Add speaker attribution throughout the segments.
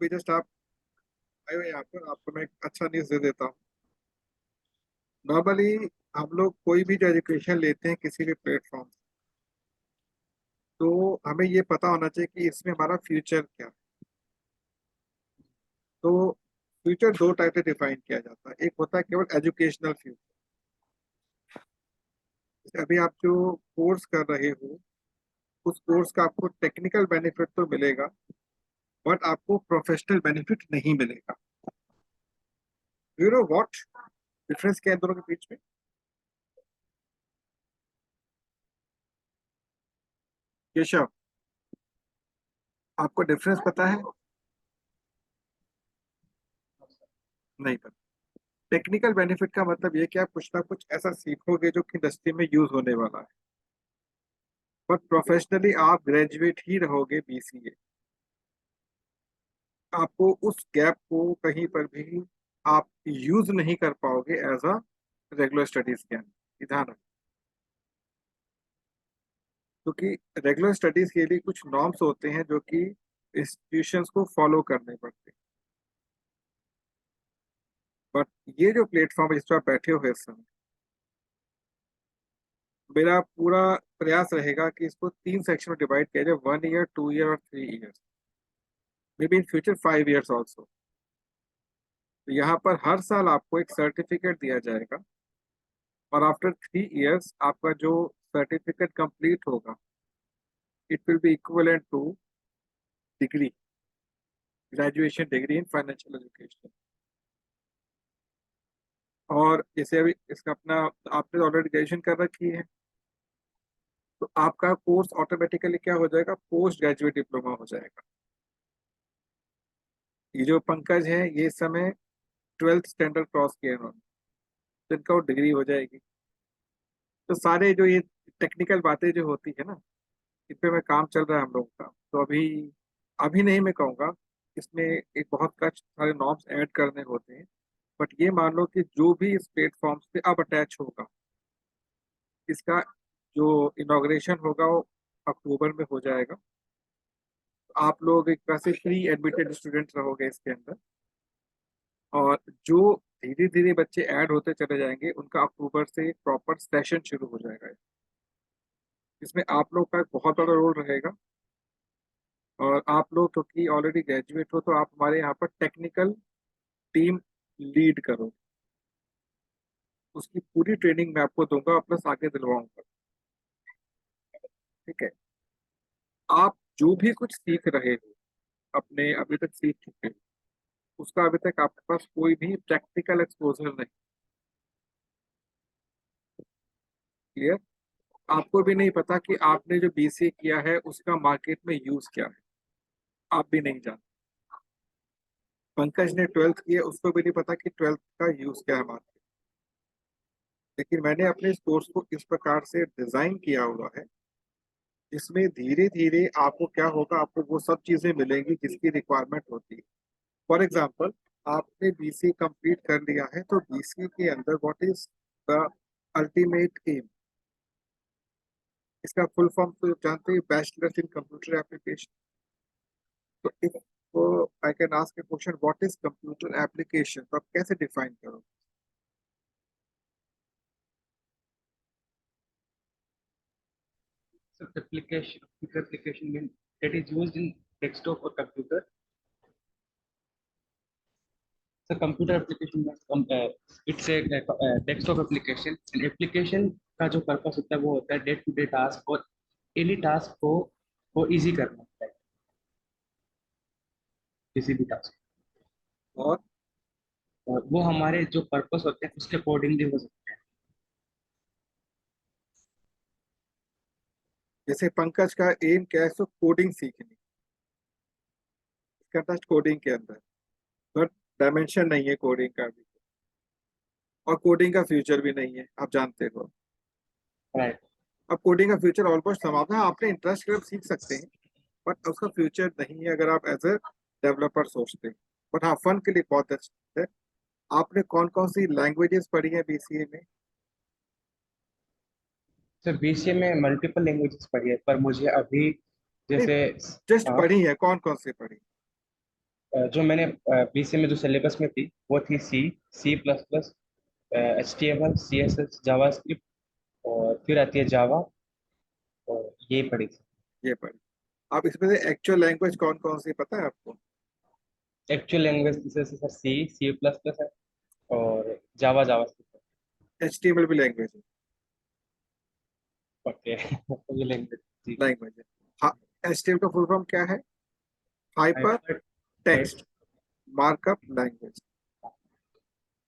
Speaker 1: अभी जस्ट आप आए हो यहाँ पर, आपको मैं एक अच्छा न्यूज़ दे देता हूँ। नॉर्मली हम लोग कोई भी जो एजुकेशन लेते हैं किसी भी प्लेटफॉर्म, तो हमें ये पता होना चाहिए कि इसमें हमारा फ्यूचर क्या है। तो फ्यूचर दो टाइप से डिफाइन किया जाता है। एक होता है केवल एजुकेशनल फ्यूचर, अभी आप जो कोर्स कर रहे हो उस कोर्स का आपको टेक्निकल बेनिफिट तो मिलेगा, बट आपको प्रोफेशनल बेनिफिट नहीं मिलेगा। यू नो व्हाट डिफरेंस क्या है इन दोनों के बीच में? केशव, आपको डिफरेंस पता है? नहीं पता। टेक्निकल बेनिफिट का मतलब ये कि आप कुछ ना कुछ ऐसा सीखोगे जो कि इंडस्ट्री में यूज होने वाला है, बट प्रोफेशनली आप ग्रेजुएट ही रहोगे बीसीए। आपको उस गैप को कहीं पर भी आप यूज नहीं कर पाओगे एज अ रेगुलर स्टडीज के अंदर, ध्यान रखो। क्योंकि रेगुलर स्टडीज के लिए कुछ नॉर्म्स होते हैं जो कि इंस्टीट्यूशंस को फॉलो करने पड़ते हैं। बट ये जो प्लेटफॉर्म है जिस पर आप बैठे हुए इस समय, मेरा पूरा प्रयास रहेगा कि इसको 3 सेक्शन में डिवाइड किया जाए, 1 ईयर, 2 ईयर और 3 years, may be in future 5 years also. तो यहाँ पर हर साल आपको एक सर्टिफिकेट दिया जाएगा, और आफ्टर 3 इयर्स आपका जो सर्टिफिकेट कंप्लीट होगा it will be equivalent two degree, graduation degree in financial education. और जैसे अभी इसका अपना, आपने ऑलरेडी ग्रेजुएशन कर रखी है, तो आपका कोर्स ऑटोमेटिकली क्या हो जाएगा, पोस्ट ग्रेजुएट डिप्लोमा हो जाएगा। ये जो पंकज है ये इस समय 12th स्टैंडर्ड क्रॉस किया इन्होंने, तो इनका वो डिग्री हो जाएगी। तो सारे जो ये टेक्निकल बातें जो होती है ना, इन पे में काम चल रहा है हम लोगों का। तो अभी अभी नहीं मैं कहूँगा, इसमें एक बहुत कुछ सारे नॉर्म्स ऐड करने होते हैं। बट ये मान लो कि जो भी इस प्लेटफॉर्म से अब अटैच होगा, इसका जो इनॉग्रेशन होगा वो अक्टूबर में हो जाएगा। आप लोग एक तरह से प्री एडमिटेड स्टूडेंट रहोगे इसके अंदर, और जो धीरे धीरे बच्चे ऐड होते चले जाएंगे उनका अक्टूबर से एक प्रॉपर सेशन शुरू हो जाएगा। इसमें आप लोग का एक बहुत बड़ा रोल रहेगा। और आप लोग क्योंकि ऑलरेडी ग्रेजुएट हो, तो आप हमारे यहाँ पर टेक्निकल टीम लीड करो, उसकी पूरी ट्रेनिंग मैं आपको दूंगा प्लस आगे दिलवाऊंगा। ठीक है? आप जो भी कुछ सीख रहे हो, अपने अभी तक सीख चुके हो, उसका अभी तक आपके पास कोई भी प्रैक्टिकल एक्सपोजर नहीं। क्लियर? आपको भी नहीं पता कि आपने जो बीसीए किया है उसका मार्केट में यूज क्या है, आप भी नहीं जानते। पंकज ने 12th किया, उसको भी नहीं पता कि 12th का यूज क्या है मार्केट। लेकिन मैंने अपने इस कोर्स को इस प्रकार से डिजाइन किया हुआ है, इसमें धीरे धीरे आपको क्या होगा, आपको वो सब चीजें मिलेंगी जिसकी रिक्वायरमेंट होती है। फॉर एग्जाम्पल, आपने बीसी कंप्लीट कर लिया है, तो बीसी के अंदर what is the ultimate aim, इसका फुल फॉर्म तो जानते हैं, बैचलर्स इन कंप्यूटर एप्लीकेशन। तो if I can ask A question, what is computer application, तो आप कैसे डिफाइन करोगे?
Speaker 2: So application mean that is used in desktop or computer. So computer application means it's a desktop application. And application का जो purpose होता है वो होता है डे टू डे टास्क और एनी टास्क को इजी करना होता है, किसी भी टास्क।
Speaker 1: और
Speaker 2: और वो हमारे जो पर्पस होते हैं उसके अकॉर्डिंगली हो सकते हैं।
Speaker 1: जैसे पंकज का एम क्या है, सो कोडिंग सीखनी, इसका इंटरेस्ट कोडिंग के अंदर, बट डायमेंशन नहीं है कोडिंग का भी, और कोडिंग का फ्यूचर भी नहीं है, आप जानते हो।
Speaker 2: राइट।
Speaker 1: अब कोडिंग का फ्यूचर ऑलमोस्ट समाप्त है, आपने इंटरेस्ट के सीख सकते हैं, बट उसका फ्यूचर नहीं है अगर आप एज ए डेवलपर सोचते हैं। बट हाँ, फन के लिए बहुत अच्छा है। आपने कौन कौन सी लैंग्वेजेस पढ़ी है बीसीए में?
Speaker 2: सर बीसीए में मल्टीपल लैंग्वेजेस पढ़ी है, पर मुझे अभी
Speaker 1: नहीं,
Speaker 2: जैसे
Speaker 1: जस्ट
Speaker 2: हाँ,
Speaker 1: पढ़ी है, कौन कौन सी पढ़ी?
Speaker 2: जो मैंने बीसीए में जो सिलेबस में थी वो थी C, C plus plus, HTML, CSS, JavaScript, और फिर आती है जावा, और ये पढ़ी थी।
Speaker 1: ये पढ़ी। आप इसमें से एक्चुअल लैंग्वेज कौन कौन सी पता है आपको?
Speaker 2: एक्चुअल लैंग्वेज जैसे सर सी, सी प्लस प्लस है, और जावा, जावास्क्रिप्ट है।
Speaker 1: HTML भी लैंग्वेज है?
Speaker 2: ओके ये लैंग्वेज जी।
Speaker 1: लैंग्वेज है। हाँ। HTML का फुल फॉर्म क्या है? Hyper
Speaker 2: hyper
Speaker 1: text
Speaker 2: text.
Speaker 1: Markup language.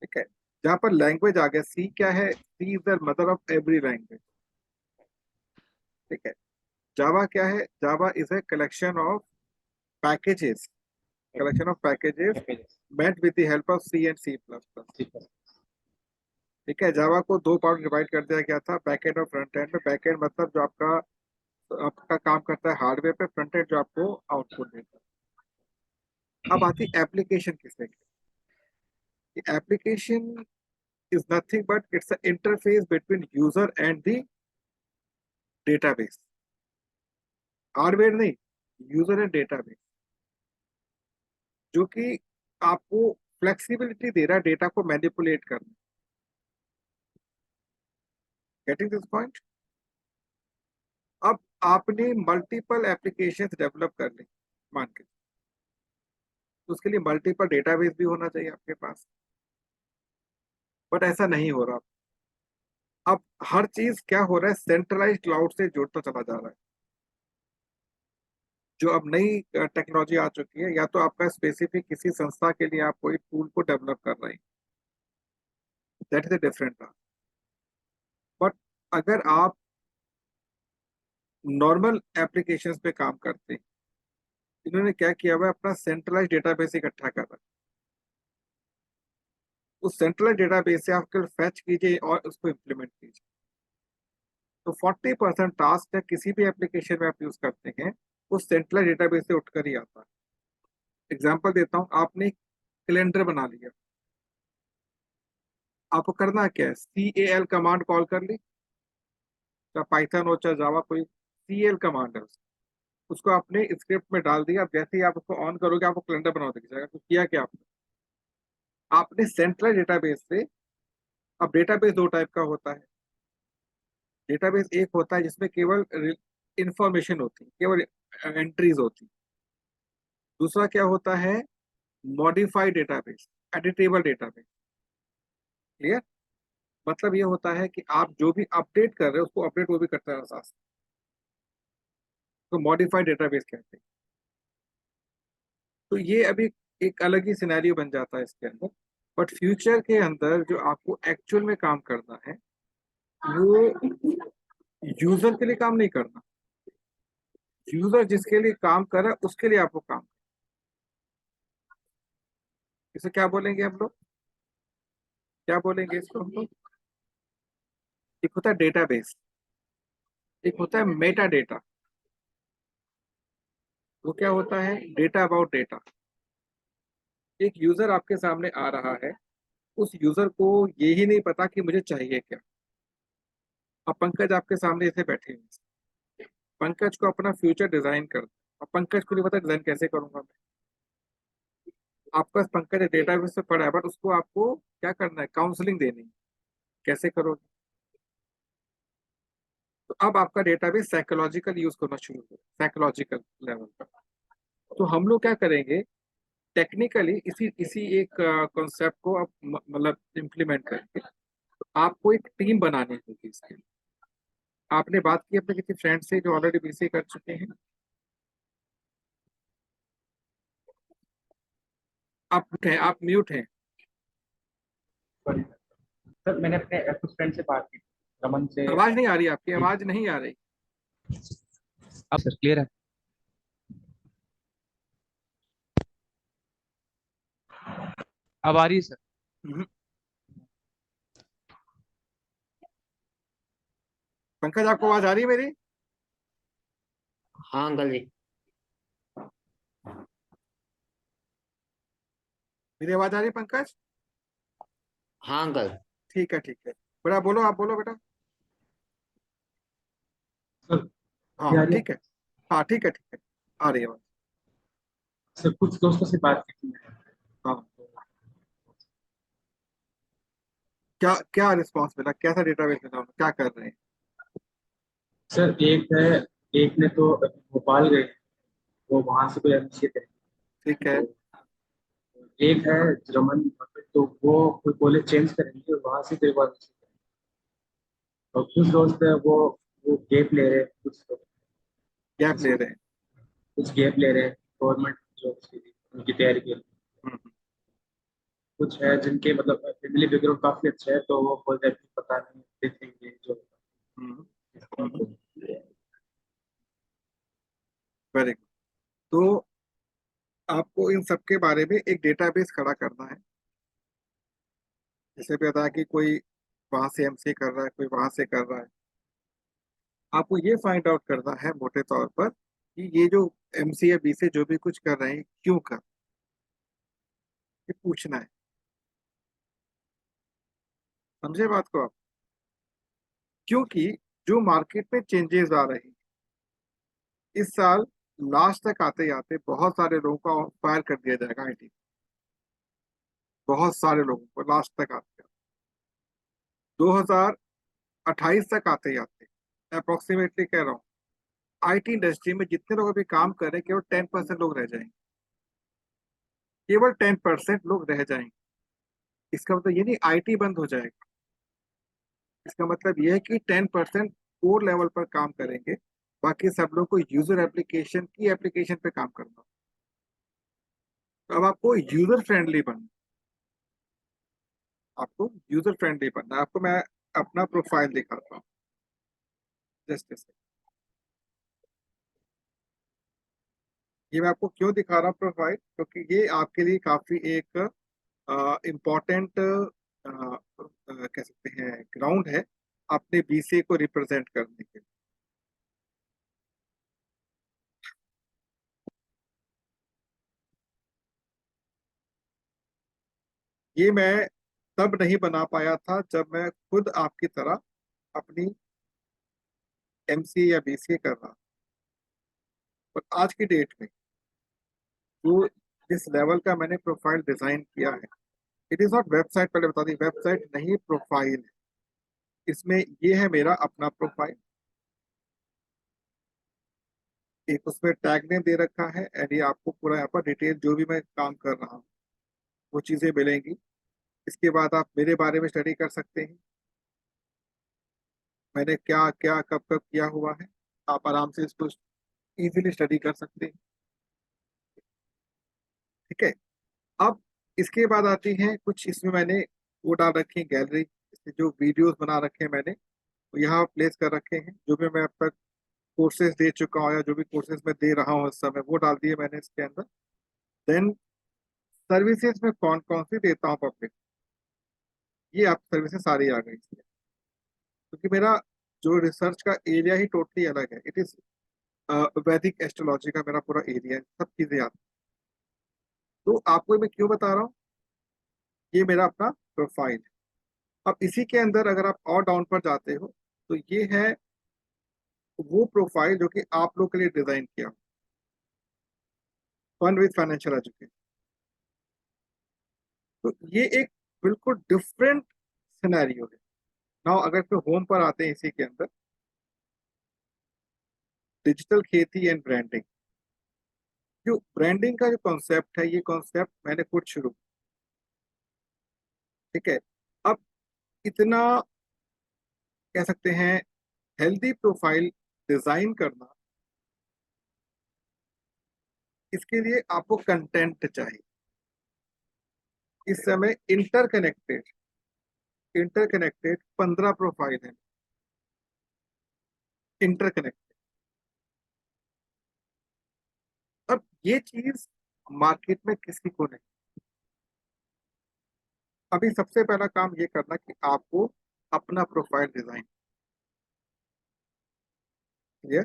Speaker 1: ठीक है। जहां पर लैंग्वेज आ गया, सी क्या है? C is the mother of every language. ठीक है। जावा क्या है? Java is a collection of packages, collection of packages made with the help of C and C plus plus. ठीक है। जावा को दो पार्ट डिवाइड कर दिया गया था, बैकएंड और फ्रंट एंड में। बैकएंड मतलब जो आपका आपका काम करता है हार्डवेयर पे, फ्रंट एंड जो आपको आउटपुट देता है। अब आती एप्लीकेशन किसे कहते हैं? Application is nothing but it's an interface between user and the database। Hardware नहीं, यूजर एंड डेटाबेस, जो कि आपको फ्लेक्सिबिलिटी दे रहा है डेटा को मैनिपुलेट करने। Getting this point? अब आपने मल्टीपल एप्लीकेशंस डेवलप कर ली मान के, तो उसके लिए मल्टीपल डेटाबेस भी होना चाहिए आपके पास। बट ऐसा नहीं हो रहा। अब हर चीज क्या हो रहा है, सेंट्रलाइज क्लाउड से जुड़ता चला जा रहा है। जो अब नई टेक्नोलॉजी आ चुकी है, या तो आपका स्पेसिफिक किसी संस्था के लिए आप कोई टूल को डेवलप कर रहे हैं, that is a different. But अगर आप नॉर्मल एप्लीकेशंस पे काम करते हैं, इन्होंने क्या किया हुआ है, अपना सेंट्रलाइज डेटाबेस इकट्ठा कर रहा है। उस सेंट्रलाइज डेटाबेस से आप केवल फैच कीजिए और उसको इम्प्लीमेंट कीजिए। तो 40% टास्क है किसी भी एप्लीकेशन में आप यूज करते हैं, वो सेंट्रलाइज डेटाबेस से उठकर ही आता है। एग्जाम्पल देता हूँ, आपने कैलेंडर बना लिया, आपको करना क्या है, CAL कमांड कॉल कर ली, चाहे पाइथन हो चाहे जावा, कोई CL कमांड है, उसको आपने स्क्रिप्ट में डाल दिया। अब जैसे ही आप उसको ऑन करोगे, आपको कैलेंडर बना दिख जाएगा। तो किया क्या आपने? आपने सेंट्रल डेटाबेस से, अब डेटाबेस दो टाइप का होता है। डेटाबेस एक होता है जिसमें केवल इंफॉर्मेशन होती है, केवल एंट्रीज होती। दूसरा क्या होता है, modified database, editable database. Clear? मतलब ये होता है कि आप जो भी अपडेट कर रहे हो उसको अपडेट वो भी करता है साथ। तो मॉडिफाइड डेटाबेस कहते हैं। तो ये अभी एक अलग ही सिनेरियो बन जाता है इसके अंदर। बट फ्यूचर के अंदर जो आपको एक्चुअल में काम करना है, वो यूजर के लिए काम नहीं करना। यूजर जिसके लिए काम कर रहा है उसके लिए आपको काम। इसे क्या बोलेंगे हम लोग? क्या बोलेंगे इसको हम लोग? एक होता है डेटाबेस, एक होता है मेटा डेटा। वो क्या होता है? Data about data. एक यूजर आपके सामने आ रहा है, उस यूजर को ये ही नहीं पता कि मुझे चाहिए क्या। अब पंकज आपके सामने ऐसे बैठे हैं, पंकज को अपना फ्यूचर डिजाइन कर, अब पंकज को नहीं पता डिजाइन कैसे करूंगा मैं। आपका पंकज डेटाबेस से पढ़ा है, बट उसको आपको क्या करना है, काउंसलिंग देनी है, कैसे करोगे। तो अब आपका डेटाबेस साइकोलॉजिकल यूज करना शुरू हो, साइकोलॉजिकल लेवल पर। तो हम लोग क्या करेंगे, टेक्निकली इसी इसी एक कॉन्सेप्ट को आप मतलब इम्प्लीमेंट करके, तो आपको एक टीम बनानी होगी इसके लिए। आपने बात की अपने किसी फ्रेंड से जो ऑलरेडी BCA कर चुके हैं? आप म्यूट हैं, आप म्यूट हैं।
Speaker 2: सर मैंने अपने कुछ फ्रेंड से बात की, रमन से।
Speaker 1: आवाज नहीं आ रही, आपकी
Speaker 2: जी।
Speaker 1: आवाज नहीं आ रही।
Speaker 2: अब सर क्लियर है? अब आ रही है सर?
Speaker 1: हम्म। पंकज आपको आवाज आ रही है मेरी?
Speaker 3: हाँ अंकल जी।
Speaker 1: मेरी आवाज आ रही है पंकज?
Speaker 3: हाँ अंकल।
Speaker 1: ठीक है, ठीक है। बेटा बोलो, आप बोलो बेटा।
Speaker 2: सर
Speaker 1: हाँ
Speaker 2: क्या आ रही है?
Speaker 1: ठीक है। हाँ ठीक है, ठीक है। आ रही है आवाज।
Speaker 2: सर कुछ दोस्तों से बात की थी मैंने।
Speaker 1: हाँ, क्या क्या रिस्पॉन्स मिला, कैसा डेटाबेस मिला उन्हें, क्या कर रहे हैं?
Speaker 2: सर एक है, एक ने तो भोपाल गए, वो वहां से कोई एमसीए करेंगे।
Speaker 1: ठीक है।
Speaker 2: तो एक है जर्मन, तो वो कोई कॉलेज चेंज करेंगे और वहां से फिर वो MCA करेंगे। और कुछ दोस्त है वो गैप ले रहे हैं,
Speaker 1: गैप ले रहे हैं।
Speaker 2: कुछ गैप ले रहे हैं गवर्नमेंट जॉब्स के लिए, उनकी तैयारी के लिए।
Speaker 1: हम्म।
Speaker 2: कुछ है जिनके मतलब फैमिली बैकग्राउंड काफी अच्छा है, तो वो बोल रहे हैं कि पता नहीं देखेंगे जो
Speaker 1: हम्म। Very good. तो आपको इन सब के बारे में एक डेटाबेस खड़ा करना है। जैसे भी बताया कि कोई वहां से एमसीए कर रहा है, कोई वहां से कर रहा है। आपको ये फाइंड आउट करना है मोटे तौर पर कि ये जो एमसीए बीसीए जो भी कुछ कर रहे हैं क्यों कर, ये पूछना है। समझे बात को आप? क्योंकि जो मार्केट में चेंजेस आ रहे हैं इस साल, लास्ट तक आते आते बहुत सारे लोगों को फायर कर दिया जाएगा आईटी। बहुत सारे लोगों को लास्ट तक आते 2028 तक आते आते अप्रोक्सीमेटली कह रहा हूँ, आईटी इंडस्ट्री में जितने लोग अभी काम कर रहे हैं केवल 10% लोग रह जाएंगे। केवल 10% लोग रह जाएंगे। इसका मतलब ये नहीं आईटी बंद हो जाएगा। इसका मतलब ये है कि 10% कोर लेवल पर काम करेंगे, बाकी सब लोग को यूजर एप्लीकेशन की एप्लीकेशन पे काम करना। तो अब आपको यूजर फ्रेंडली बनना, आपको यूजर फ्रेंडली बनना है। आपको मैं अपना प्रोफाइल दिखाता हूँ। जस्ट ये मैं आपको क्यों दिखा रहा हूँ प्रोफाइल, क्योंकि ये आपके लिए काफी एक इम्पोर्टेंट कह सकते हैं ग्राउंड है अपने बीसीए को रिप्रेजेंट करने के लिए। ये मैं तब नहीं बना पाया था जब मैं खुद आपकी तरह अपनी एमसीए या बीसीए कर रहा, और आज की डेट में जो जिस लेवल का मैंने प्रोफाइल डिजाइन किया है, इट इज नॉट वेबसाइट, पहले बता दी, वेबसाइट नहीं प्रोफाइल है। इसमें ये है मेरा अपना प्रोफाइल, एक उसमें टैग नेम दे रखा है, एंड ये आपको पूरा यहाँ पर डिटेल जो भी मैं काम कर रहा हूँ वो चीजें मिलेंगी। इसके बाद आप मेरे बारे में स्टडी कर सकते हैं, मैंने क्या क्या कब कब किया हुआ है। आप आराम से इसको इजीली स्टडी कर सकते हैं। ठीक है। अब इसके बाद आती हैं कुछ, इसमें मैंने वो डाल रखी है गैलरी, इसमें जो वीडियोस बना रखे हैं मैंने वो यहाँ प्लेस कर रखे हैं। जो भी मैं अब तक कोर्सेज दे चुका हूँ या जो भी कोर्सेज मैं दे रहा हूँ इस समय वो डाल दिए मैंने इसके अंदर। देन सर्विसेज में कौन कौन सी देता हूँ पब्लिक, ये आप सर्विसेज सारी आ गई इसमें। क्योंकि मेरा जो रिसर्च का एरिया ही टोटली अलग है। इट इज वैदिक एस्ट्रोलॉजी का मेरा पूरा एरिया है, सब चीजें आती हैं। तो आपको मैं क्यों बता रहा हूँ, ये मेरा अपना प्रोफाइल है। अब इसी के अंदर अगर आप और डाउन पर जाते हो तो ये है वो प्रोफाइल जो कि आप लोग के लिए डिजाइन किया, फन विद फाइनेंशियल एजुकेशन। तो ये एक बिल्कुल डिफरेंट सिनेरियो है। नाउ अगर फिर होम पर आते हैं, इसी के अंदर डिजिटल खेती एंड ब्रांडिंग। जो ब्रांडिंग का जो कॉन्सेप्ट है, ये कॉन्सेप्ट मैंने खुद शुरू, ठीक है। अब इतना कह सकते हैं हेल्दी प्रोफाइल डिजाइन करना, इसके लिए आपको कंटेंट चाहिए। इस समय इंटरकनेक्टेड 15 प्रोफाइल है, इंटरकनेक्टेड। अब ये चीज मार्केट में किसी को नहीं। अभी सबसे पहला काम ये करना कि आपको अपना प्रोफाइल डिजाइन, क्लियर।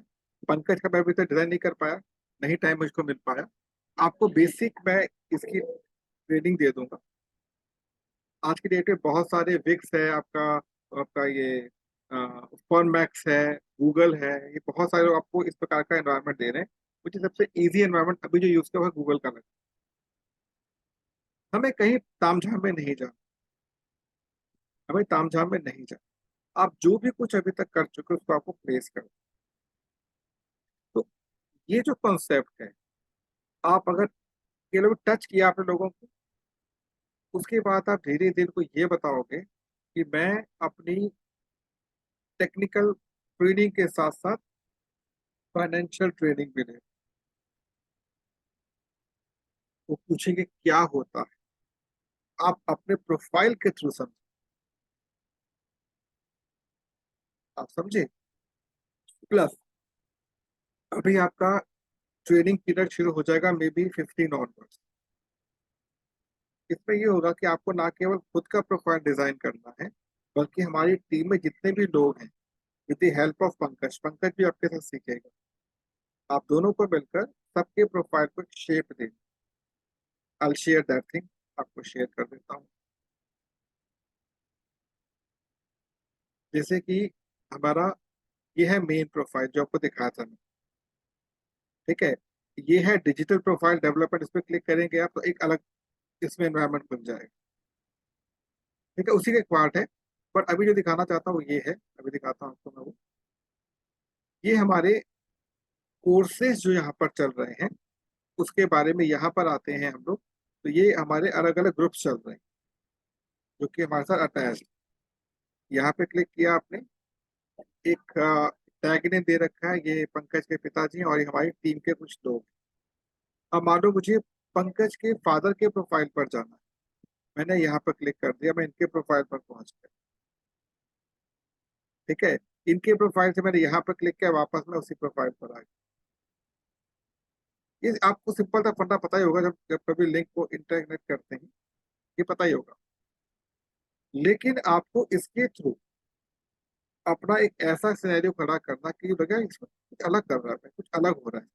Speaker 1: पंकज का मैं अभी तक डिजाइन नहीं कर पाया, नहीं टाइम मुझको मिल पाया। आपको बेसिक मैं इसकी ट्रेनिंग दे दूंगा। आज की डेट में बहुत सारे विक्स है आपका, आपका ये फॉर्मैक्स है, गूगल है, ये बहुत सारे लोग आपको इस प्रकार का एनवायरनमेंट दे रहे हैं। मुझे सबसे इजी एनवायरनमेंट अभी जो यूज कर हुआ गूगल का लगा। हमें कहीं तामझाम में नहीं जाना, हमें तामझाम में नहीं जाना। आप जो भी कुछ अभी तक कर चुके हो उसको आपको प्लेस करो। तो ये जो कॉन्सेप्ट है, आप अगर ये लोग टच किया आपने लोगों को, उसके बाद आप धीरे धीरे को ये बताओगे कि मैं अपनी टेक्निकल ट्रेनिंग के साथ साथ फाइनेंशियल ट्रेनिंग भी ले। वो पूछेंगे क्या होता है, आप अपने प्रोफाइल के थ्रू समझे। आप समझे? प्लस अभी आपका ट्रेनिंग पीरियड शुरू हो जाएगा मे बी 15 ऑनवर्ड्स। इसमें ये होगा कि आपको ना केवल खुद का प्रोफाइल डिजाइन करना है, बल्कि हमारी टीम में जितने भी लोग हैं, with the help of Pankaj, Pankaj भी आपके साथ सीखेगा। आप दोनों को मिलकर सबके प्रोफाइल को शेप दें। आई शेयर दैट थिंग, आपको शेयर कर देता हूँ। जैसे कि हमारा ये है मेन प्रोफाइल जो आपको दिखाया था मैं, ठीक है। ये है डिजिटल प्रोफाइल डेवलपमेंट, इस पर क्लिक करेंगे आप तो एक अलग इसमें एनवायरनमेंट खुल जाएगा, ठीक है। उसी का एक पार्ट है, पर अभी जो दिखाना चाहता हूँ वो ये है। अभी दिखाता हूँ आपको मैं वो। ये हमारे कोर्सेज जो यहाँ पर चल रहे हैं उसके बारे में यहाँ पर आते हैं हम लोग। तो ये हमारे अलग अलग ग्रुप्स चल रहे हैं जो कि हमारे साथ अटैच। यहाँ पे क्लिक किया आपने, एक टैग ने दे रखा है, ये पंकज के पिताजी हैं और ये हमारी टीम के कुछ लोग। अब मान लो मुझे पंकज के फादर के प्रोफाइल पर जाना है, मैंने यहाँ पर क्लिक कर दिया, मैं इनके प्रोफाइल पर पहुंच गया, ठीक है। इनके प्रोफाइल से मैंने यहाँ पर क्लिक किया, वापस मैं उसी प्रोफाइल पर आ गया। ये आपको सिंपल सा फंडा पता ही होगा, जब जब कभी लिंक को इंटरनेट करते हैं ये पता ही होगा। लेकिन आपको इसके थ्रू अपना एक ऐसा सिनेरियो खड़ा करना कि लगा इसमें कुछ अलग कर रहा है, कुछ अलग हो रहा है।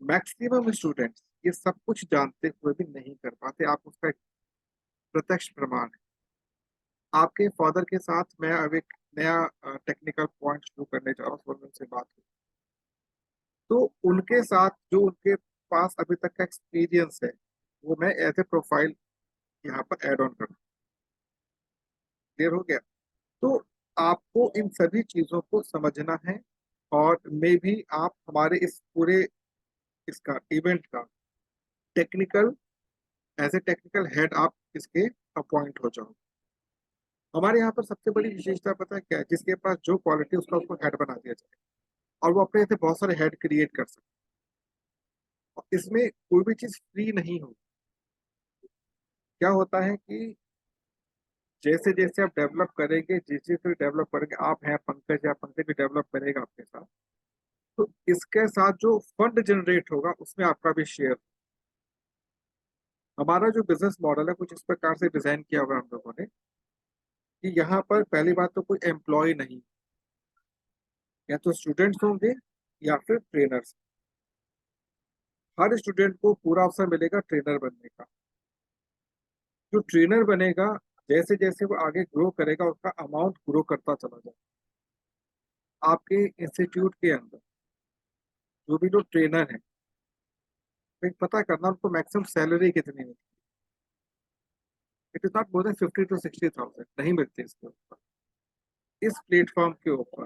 Speaker 1: मैक्सिमम स्टूडेंट्स ये सब कुछ जानते हुए भी नहीं कर पाते, आप उसका एक प्रत्यक्ष प्रमाण है। आपके फादर के साथ मैं अब एक नया टेक्निकल पॉइंट शुरू करने जा रहा हूँ, उनसे बात हुई तो उनके साथ जो उनके पास अभी तक का एक्सपीरियंस है वो मैं एज ए प्रोफाइल यहाँ पर ऐड ऑन कर। क्लियर हो गया? तो आपको इन सभी चीजों को समझना है, और मे भी आप हमारे इस पूरे इसका इवेंट का technical, as a technical head आप इसके अपॉइंट हो जाओ। हमारे यहाँ पर सबसे बड़ी विशेषता पता है क्या है? जिसके पास जो क्वालिटी उसका उसको हेड बना दिया जाए और वो अपने ऐसे बहुत सारे हेड क्रिएट कर सकते। और इसमें कोई भी चीज फ्री नहीं होगी। क्या होता है कि जैसे जैसे आप डेवलप करेंगे, जिस चीज को डेवलप करेंगे, आप हैं पंकज या पंकज भी डेवलप करेगा आपके साथ, तो इसके साथ जो फंड जनरेट होगा उसमें आपका भी शेयर। हमारा जो बिजनेस मॉडल है कुछ इस प्रकार से डिजाइन किया हुआ है हम लोगों ने कि यहाँ पर पहली बात तो कोई एम्प्लॉय नहीं, या तो स्टूडेंट्स होंगे या फिर ट्रेनर्स। हर स्टूडेंट को पूरा अवसर मिलेगा ट्रेनर बनने का। जो ट्रेनर बनेगा, जैसे जैसे वो आगे ग्रो करेगा उसका अमाउंट ग्रो करता चला जाएगा। आपके इंस्टीट्यूट के अंदर जो भी लोग ट्रेनर हैं, तो एक पता करना उनको मैक्सिमम सैलरी कितनी मिलती है। It is not more than 50 to 60,000 नहीं मिलती इसके ऊपर, इस प्लेटफॉर्म के ऊपर।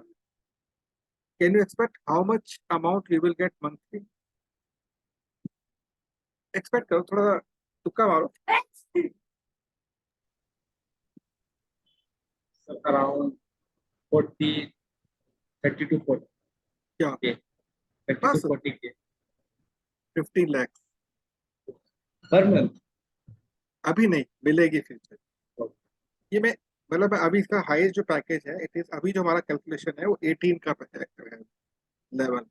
Speaker 1: Can you expect how much amount you will get monthly? Expect करो, थोड़ा सा तुक्का मारो।
Speaker 2: अराउंड 40, 30 to 40
Speaker 1: क्या?
Speaker 2: के, 30 to
Speaker 1: बस
Speaker 2: 40 के
Speaker 1: 15 लाख?
Speaker 2: Per month.
Speaker 1: अभी नहीं मिलेगी फ्यूचर। ये मैं मतलब अभी इसका हाईएस्ट जो पैकेज है इट इज, अभी जो हमारा कैलकुलेशन है वो 18 का है लेवल।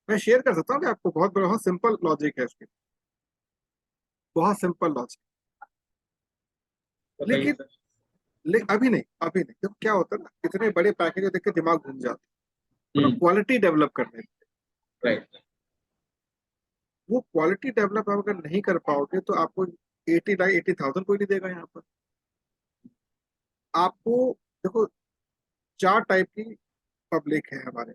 Speaker 1: मैं शेयर कर सकता हूँ कि आपको, बहुत बड़ा बहुत सिंपल लॉजिक है इसके, बहुत सिंपल लॉजिक।
Speaker 2: बताइए
Speaker 1: लेकिन
Speaker 2: सर।
Speaker 1: अभी नहीं, अभी नहीं। तो क्या होता है ना, इतने बड़े पैकेज देख के दिमाग घूम जाता है। तो
Speaker 2: हम्म।
Speaker 1: क्वालिटी डेवलप करने,
Speaker 2: राइट।
Speaker 1: वो क्वालिटी डेवलप आप अगर नहीं कर पाओगे तो आपको 80,000 कोई नहीं देगा यहाँ पर आपको। देखो, चार टाइप की पब्लिक है हमारे।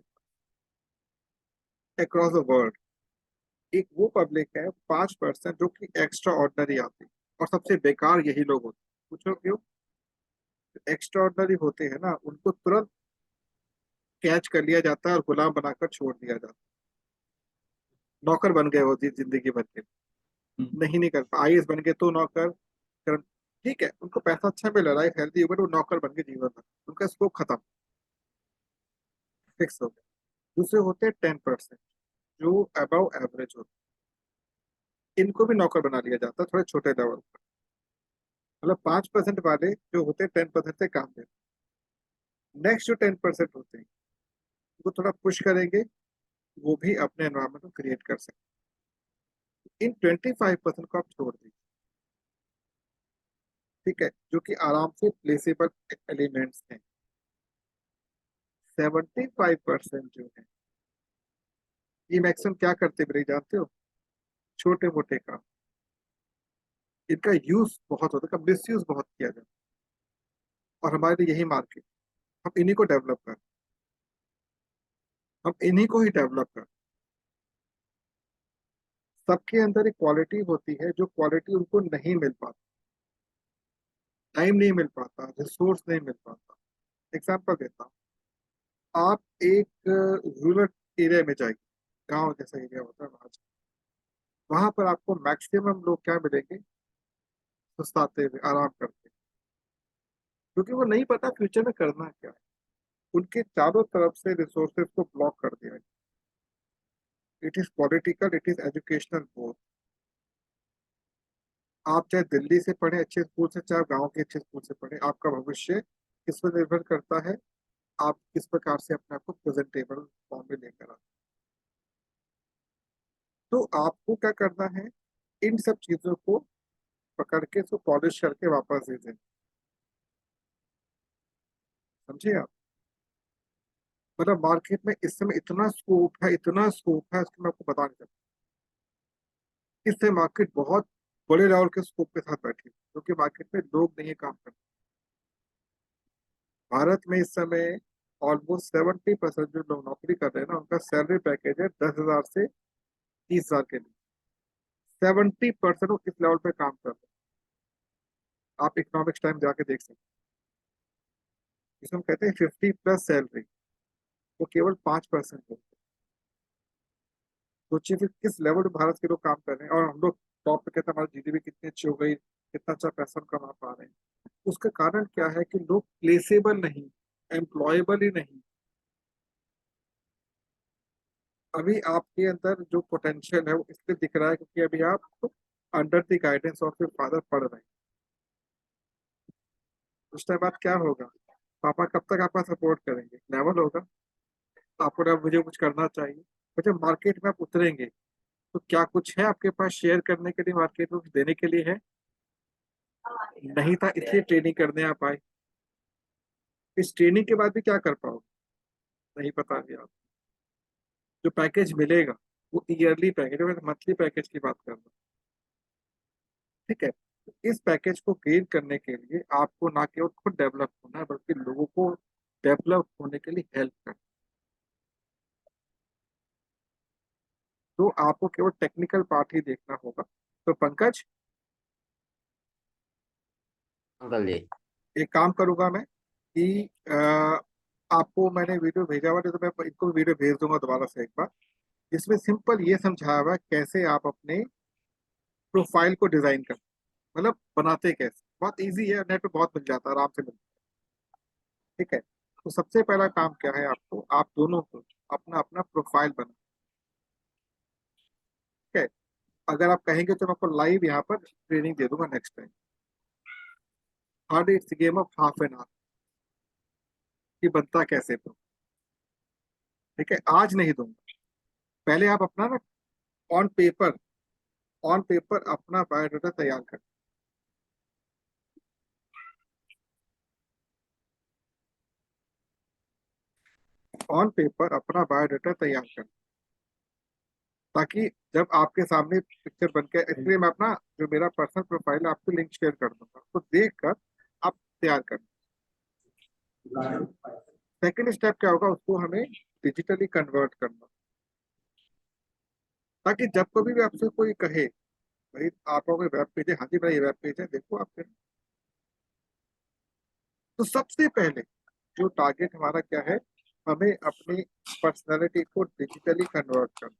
Speaker 1: Across the world. एक वो पब्लिक है 5% जो कि एक्स्ट्रा ऑर्डिनरी आती है, और सबसे बेकार यही लोग होते हैं। पूछो क्यों? एक्स्ट्रा ऑर्डिनरी होते हैं ना, उनको तुरंत कैच कर लिया जाता है और गुलाम बनाकर छोड़ दिया जाता है। नौकर बन गए होती जिंदगी भर के, नहीं निकल पा, आईएएस बन गए तो नौकर। ठीक है, उनको पैसा अच्छा मिल रहा है, लाइफ हेल्थी, बट वो नौकर बन के जीवन भर उनका स्कोप खत्म, फिक्स हो गया। दूसरे होते हैं 10% जो अबव एवरेज होते हैं, इनको भी नौकर बना लिया जाता है थोड़े छोटे लेवल पर। मतलब 5% वाले जो होते हैं 10% से काम देते हैं। नेक्स्ट जो 10% होते हैं वो थोड़ा पुश करेंगे, वो भी अपने एनवायरमेंट को क्रिएट कर सकते हैं। इन 25% को आप छोड़ दीजिए, ठीक है, जो कि आराम से प्लेसेबल एलिमेंट्स हैं। 75% जो है, ये मैक्सिमम क्या करते मेरे जानते हो? छोटे मोटे काम। इनका यूज बहुत होता है, मिस यूज बहुत किया जाता है, और हमारे लिए यही मार्केट। हम इन्हीं को डेवलप कर, हम इन्हीं को ही डेवलप कर। सबके अंदर एक क्वालिटी होती है जो क्वालिटी उनको नहीं मिल पाती, टाइम नहीं मिल पाता, रिसोर्स नहीं मिल पाता। एग्जाम्पल देता हूँ, आप एक रूरल एरिया में जाइए, गांव जैसा एरिया होता है वहां, वहां पर आपको मैक्सिमम लोग क्या मिलेंगे? सुस्ताते हुए, आराम करते, क्योंकि वो नहीं पता फ्यूचर में करना क्या है। उनके चारों तरफ से रिसोर्सेज को ब्लॉक कर दिया। It is political, it is educational both. आप चाहे दिल्ली से पढ़े अच्छे स्कूल से, चाहे गांव के अच्छे स्कूल से पढ़े, आपका भविष्य किस पर निर्भर करता है? आप किस प्रकार से अपने आप को प्रेजेंटेबल फॉर्म में लेकर आते। तो आपको क्या करना है? इन सब चीजों को पकड़ के इसको पॉलिश करके वापस दे दें। समझिए आप? मतलब मार्केट में इस समय इतना स्कोप है, इतना स्कोप है, उसको मैं आपको बता नहीं सकता। इससे मार्केट बहुत बड़े लेवल के स्कोप के साथ बैठी है, क्योंकि मार्केट में लोग नहीं है काम करते। भारत में इस समय ऑलमोस्ट 70% जो लोग नौकरी कर रहे हैं ना, उनका सैलरी पैकेज है 10,000 से 30,000 के लिए। 70% वो किस लेवल पे काम कर रहे हैं, आप इकोनॉमिक्स टाइम जाके देख सकते हैं। जिसको हम कहते हैं 50+ सैलरी, वो केवल 5% होती है। सोचिए फिर किस लेवल पे भारत के लोग काम कर रहे हैं, और हम लोग टॉप पे कहते हैं हमारी जीडीपी कितनी अच्छी हो गई, कितना अच्छा पैसा हम कमा पा रहे हैं। उसका कारण क्या है? कि लोग प्लेसेबल नहीं, एम्प्लॉयबल ही नहीं। अभी आपके अंदर जो पोटेंशियल है वो इसलिए दिख रहा है क्योंकि अभी आप under the guidance of your father पढ़ रहे हैं। उस टाइम बाद क्या होगा? पापा कब तक आपका सपोर्ट करेंगे? लेवल होगा, आपको ना मुझे कुछ करना चाहिए। पर जब मार्केट में आप उतरेंगे तो क्या कुछ है आपके पास शेयर करने के लिए, मार्केट में कुछ देने के लिए है? नहीं था, इसलिए ट्रेनिंग करने आप आए। इस ट्रेनिंग के बाद भी क्या कर पाओगे? नहीं पता अभी आप। जो पैकेज मिलेगा वो ईयरली पैकेज, मैं मंथली पैकेज की बात कर रहा हूँ, ठीक है। तो इस पैकेज को गेन करने के लिए आपको ना केवल खुद डेवलप होना है, बल्कि लोगों को डेवलप होने के लिए हेल्प करना। तो आपको केवल टेक्निकल पार्ट ही देखना होगा। तो पंकज,
Speaker 3: अंकल जी।
Speaker 1: एक काम करूंगा मैं कि आपको मैंने वीडियो भेजा हुआ है, तो मैं इनको वीडियो भेज दूंगा दोबारा से एक बार, जिसमें सिंपल ये समझाया हुआ है कैसे आप अपने प्रोफाइल को डिजाइन कर, मतलब बनाते कैसे। बहुत इजी है, नेट पे बहुत मिल जाता है, आराम से मिल जाता है, ठीक है। तो सबसे पहला काम क्या है? आपको, आप दोनों को अपना अपना प्रोफाइल बना, ठीक है। अगर आप कहेंगे तो मैं आपको लाइव यहाँ पर ट्रेनिंग दे दूंगा next time. Hard it's game of half an hour कि बनता कैसे तो, ठीक है। आज नहीं दूंगा, पहले आप अपना ना ऑन पेपर, ऑन पेपर अपना बायोडाटा तैयार कर, ऑन पेपर अपना बायोडाटा तैयार कर, ताकि जब आपके सामने पिक्चर बन के, इसलिए मैं अपना जो मेरा पर्सनल प्रोफाइल है आपको लिंक शेयर कर दूंगा, तो देख कर आप तैयार कर। सेकेंड स्टेप क्या होगा? उसको हमें डिजिटली कन्वर्ट करना। ताकि जब कभी भी आपसे कोई कहे भाई आपका कोई वेब पेज है, हाँ जी मेरा ये वेब पेज है, देखो आपके। तो सबसे पहले जो टारगेट हमारा क्या है, हमें अपनी पर्सनैलिटी को डिजिटली कन्वर्ट करना।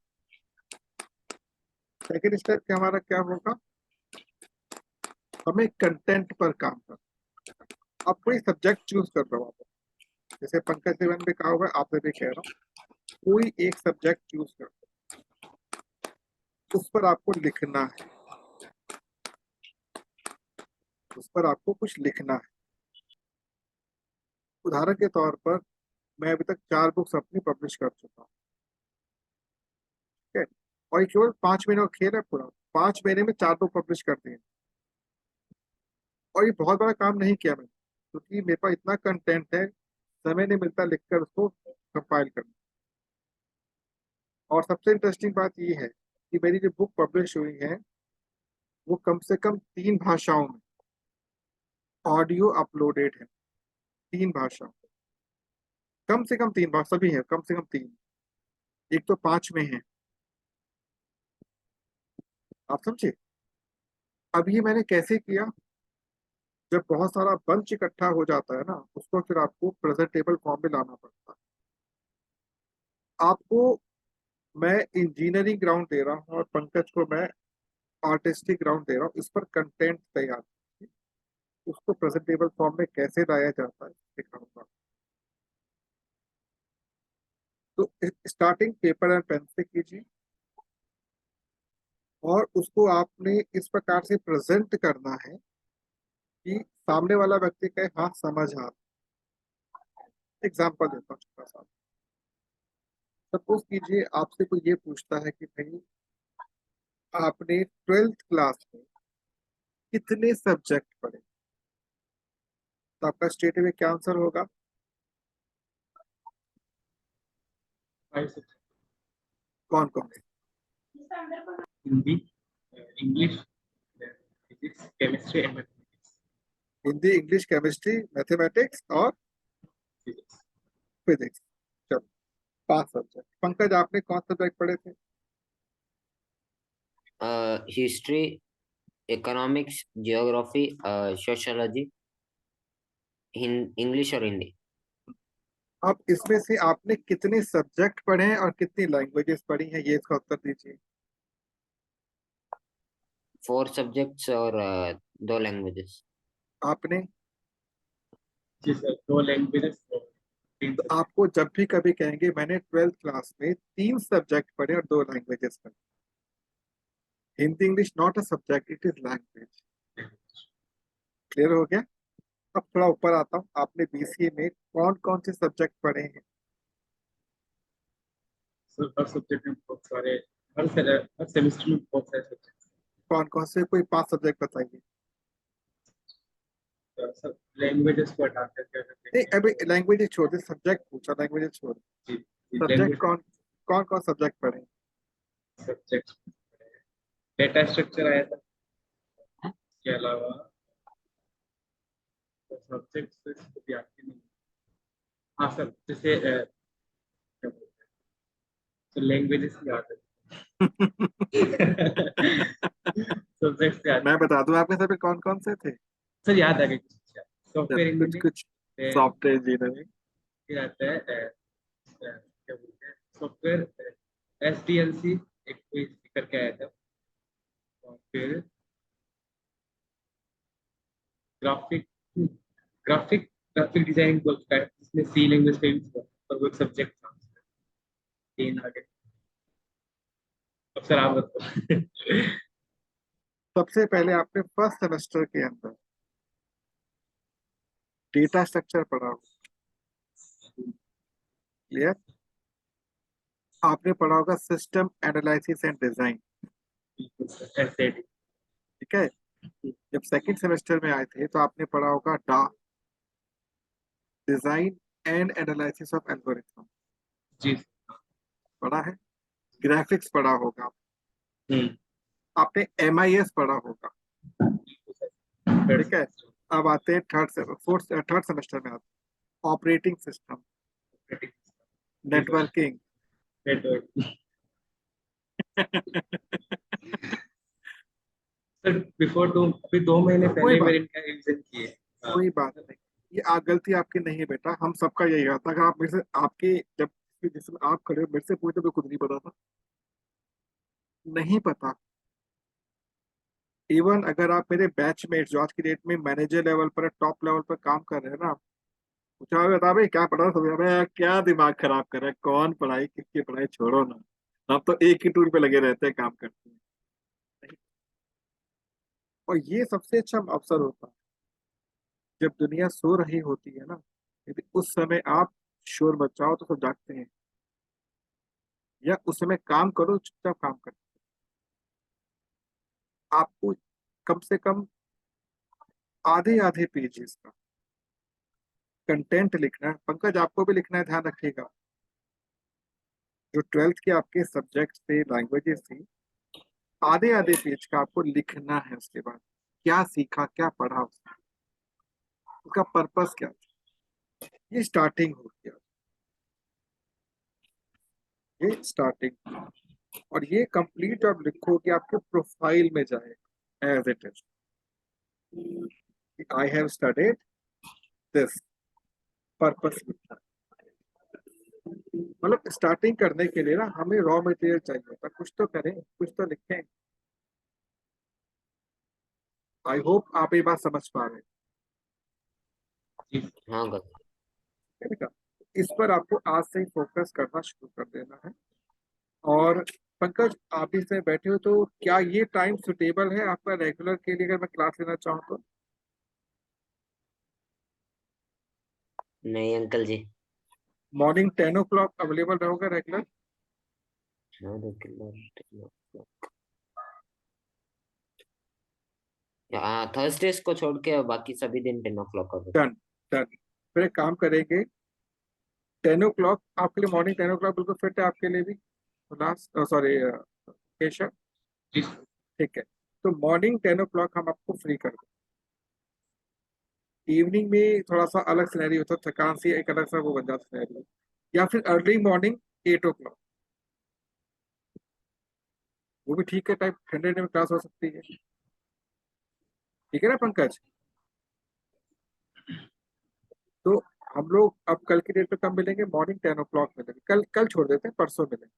Speaker 1: सेकेंड स्टेप क्या हमारा क्या होगा, हमें कंटेंट पर काम करना। आप कोई सब्जेक्ट चूज कर रहे हो आप, जैसे पंकज देवन भी कहा हुआ है, आपसे भी कह रहा हूँ, कोई एक सब्जेक्ट चूज कर, उस पर आपको लिखना है, उस पर आपको कुछ लिखना है। उदाहरण के तौर पर मैं अभी तक 4 बुक्स अपनी पब्लिश कर चुका हूँ, ठीक है, और ये केवल 5 महीने का खेल है पूरा। 5 महीने में 4 बुक पब्लिश कर दिए, और ये बहुत बड़ा काम नहीं किया मैंने, क्योंकि मेरे पास इतना कंटेंट है, समय नहीं मिलता लिखकर उसको कंपाइल करना। और सबसे इंटरेस्टिंग बात ये है कि मेरी जो बुक पब्लिश हुई है वो कम से कम 3 भाषाओं में ऑडियो अपलोडेड है। 3 भाषा, कम से कम 3 भाषा, सभी है कम से कम 3, एक तो 5 में है। आप समझे। अब ये मैंने कैसे किया, जब बहुत सारा बंच इकट्ठा हो जाता है ना, उसको फिर आपको प्रेजेंटेबल फॉर्म में लाना पड़ता है। आपको मैं इंजीनियरिंग ग्राउंड दे रहा हूँ और पंकज को मैं आर्टिस्टिक ग्राउंड दे रहा हूँ, इस पर कंटेंट तैयार, उसको प्रेजेंटेबल फॉर्म में कैसे लाया जाता है दिखाऊंगा। तो स्टार्टिंग पेपर एंड पेन से कीजिए, और उसको आपने इस प्रकार से प्रेजेंट करना है कि सामने वाला व्यक्ति कहे हाँ समझ आ। एग्जाम्पल देता हूँ छोटा सा। सपोज कीजिए आपसे कोई ये पूछता है कि भाई आपने 12th क्लास में कितने सब्जेक्ट पढ़े, तो आपका स्टेट में क्या आंसर होगा।
Speaker 2: 5 subjects,
Speaker 1: कौन कौन है।
Speaker 2: Hindi, English, physics, chemistry and mathematics.
Speaker 1: Hindi, English, chemistry, mathematics और
Speaker 2: फिजिक्स।
Speaker 1: फिजिक्स। चलो 5 सब्जेक्ट। पंकज आपने कौन सब्जेक्ट पढ़े थे।
Speaker 3: History, economics, geography, sociology, English और हिंदी।
Speaker 1: अब इसमें से आपने कितने सब्जेक्ट पढ़े हैं और कितनी लैंग्वेजेस पढ़ी हैं, ये इसका उत्तर दीजिए।
Speaker 3: 4 सब्जेक्ट्स और 2 लैंग्वेजेस।
Speaker 1: आपने।
Speaker 2: जी सर, 2 लैंग्वेजेस और 3
Speaker 1: तो
Speaker 2: सब्जेक्ट।
Speaker 1: आपको जब भी कभी कहेंगे मैंने 12th क्लास में 3 सब्जेक्ट पढ़े और 2 लैंग्वेजेस पढ़े, Hindi English not a subject, it is language. Clear हो गया। अब थोड़ा ऊपर आता हूँ, आपने बीसीए में कौन कौन से सब्जेक्ट पढ़े हैं।
Speaker 2: सर हर सब्जेक्ट में बहुत सारे, हर सेमेस्टर में बहुत सारे सब्जेक्ट।
Speaker 1: कौन कौन से, कोई 5 सब्जेक्ट बताइए।
Speaker 2: सर लैंग्वेजेस को हटा कर क्या
Speaker 1: नहीं
Speaker 2: करते
Speaker 1: अभी
Speaker 2: हैं।
Speaker 1: लैंग्वेज छोड़, सब्जेक्ट पूछा, लैंग्वेज छोड़।
Speaker 2: जी,
Speaker 1: सब्जेक्ट
Speaker 2: लैंग्वेज
Speaker 1: कौन कौन कौन सब्जेक्ट पढ़े।
Speaker 2: सब्जेक्ट, डेटा स्ट्रक्चर आया था, इसके अलावा सब्जेक्ट्स तो इसको याद ही नहीं। हाँ सर, जैसे क्या बोलते हैं, तो लैंग्वेजेस याद है। सब्जेक्ट्स याद
Speaker 1: मैं
Speaker 2: है।
Speaker 1: बता दूं आपके सभी कौन कौन से थे।
Speaker 2: सर याद आ गए कुछ, सॉफ्टवेयर
Speaker 1: कुछ
Speaker 2: इंजीनियरिंग,
Speaker 1: कुछ सॉफ्टवेयर इंजीनियरिंग,
Speaker 2: फिर आता है क्या बोलते हैं सॉफ्टवेयर, SDLC एक कोई करके आया था, और फिर ग्राफिक ग्राफिक ग्राफिक डिजाइनिंग बोलता है, जिसमें सी लैंग्वेज का यूज हुआ और वो एक सब्जेक्ट था। 3 आ गए। अब सर आप बताओ।
Speaker 1: सबसे पहले आपने फर्स्ट सेमेस्टर के अंदर डेटा स्ट्रक्चर पढ़ा होगा। क्लियर। आपने पढ़ा होगा system analysis and design.
Speaker 2: SAT।
Speaker 1: ठीक है। जब सेकंड सेमेस्टर में आए थे तो आपने पढ़ा होगा the design and analysis of algorithm.
Speaker 2: जी।
Speaker 1: पढ़ा है। ग्राफिक्स पढ़ा होगा।
Speaker 2: हम्म।
Speaker 1: आपने एमआईएस पढ़ा होगा। ठीक है। अब आते हैं थर्ड सेमेस्टर में आते हैं operating system, networking,
Speaker 2: sir before अभी 2 महीने
Speaker 1: कोई
Speaker 2: पहले
Speaker 1: बात
Speaker 2: मैंने इनका रिवीजन किए। हाँ।
Speaker 1: कोई बात नहीं। ये गलती आपकी नहीं है बेटा, हम सबका यही होता है। अगर आप मेरे से आपके जब जिसमें आप खड़े हो मेरे से पूछते तो खुद नहीं पता था, नहीं पता। इवन अगर आप मेरे बैचमेट जो आज की डेट में मैनेजर लेवल पर टॉप लेवल पर काम कर रहे हैं ना, पूछा बता भाई क्या पढ़ा सब, अरे क्या दिमाग खराब कर रहा है, कौन पढ़ाई किसकी पढ़ाई, छोड़ो ना। हम तो एक ही टूल पे लगे रहते हैं, काम करते हैं। और ये सबसे अच्छा अवसर होता है जब दुनिया सो रही होती है ना, यदि उस समय आप शोर मचाओ तो सब जागते हैं, या उस समय काम करो, चुपचाप काम करो। आपको कम से कम आधे आधे पेजेस का कंटेंट लिखना है। पंकज आपको भी लिखना है, ध्यान रखिएगा। जो ट्वेल्थ के आपके सब्जेक्ट थे, लैंग्वेजेस थी, आधे आधे पेज का आपको लिखना है। उसके बाद क्या सीखा, क्या पढ़ा, उसका पर्पस क्या था। ये स्टार्टिंग हो गया, ये स्टार्टिंग। और ये कंप्लीट आप लिखोगे आपके प्रोफाइल में जाएगा as it is, I have studied this, purpose. मतलब स्टार्टिंग करने के लिए ना हमें रॉ मटेरियल चाहिए होता है, कुछ तो करें, कुछ तो लिखें। आई होप आप ये बात समझ पा रहे
Speaker 2: जी।
Speaker 3: हाँ अंकल।
Speaker 1: हैं बेटा। इस पर आपको आज से ही फोकस करना शुरू कर देना है। और पंकज आप इसमें बैठे हो तो क्या ये टाइम सुटेबल है आपका रेगुलर के लिए, अगर मैं क्लास लेना चाहूँ तो?
Speaker 3: नहीं अंकल जी।
Speaker 1: मॉर्निंग 10 o'clock अवेलेबल रहोगे रेगुलर?
Speaker 3: हाँ थर्सडेज को छोड़ के बाकी सभी दिन 10 o'clock का भी।
Speaker 1: Done, done. फिर एक काम करेंगे, 10 o'clock आपके लिए, मॉर्निंग 10 o'clock बिल्कुल फिट है आपके लिए भी उल्लास, सॉरी केशव?
Speaker 2: जी।
Speaker 1: ठीक है, तो मॉर्निंग 10 o'clock हम आपको फ्री कर दें। इवनिंग में थोड़ा सा अलग सिनेरियो होता है, थकान सी एक अलग सा वो बन जाता सिनेरियो। या फिर अर्ली मॉर्निंग 8 o'clock, वो भी ठीक है, टाइप ठंडे में क्लास हो सकती है। ठीक है ना पंकज? तो हम लोग अब कल की डेट पे कब मिलेंगे? मॉर्निंग 10 o'clock मिलेंगे। कल कल छोड़ देते हैं, परसों मिलेंगे।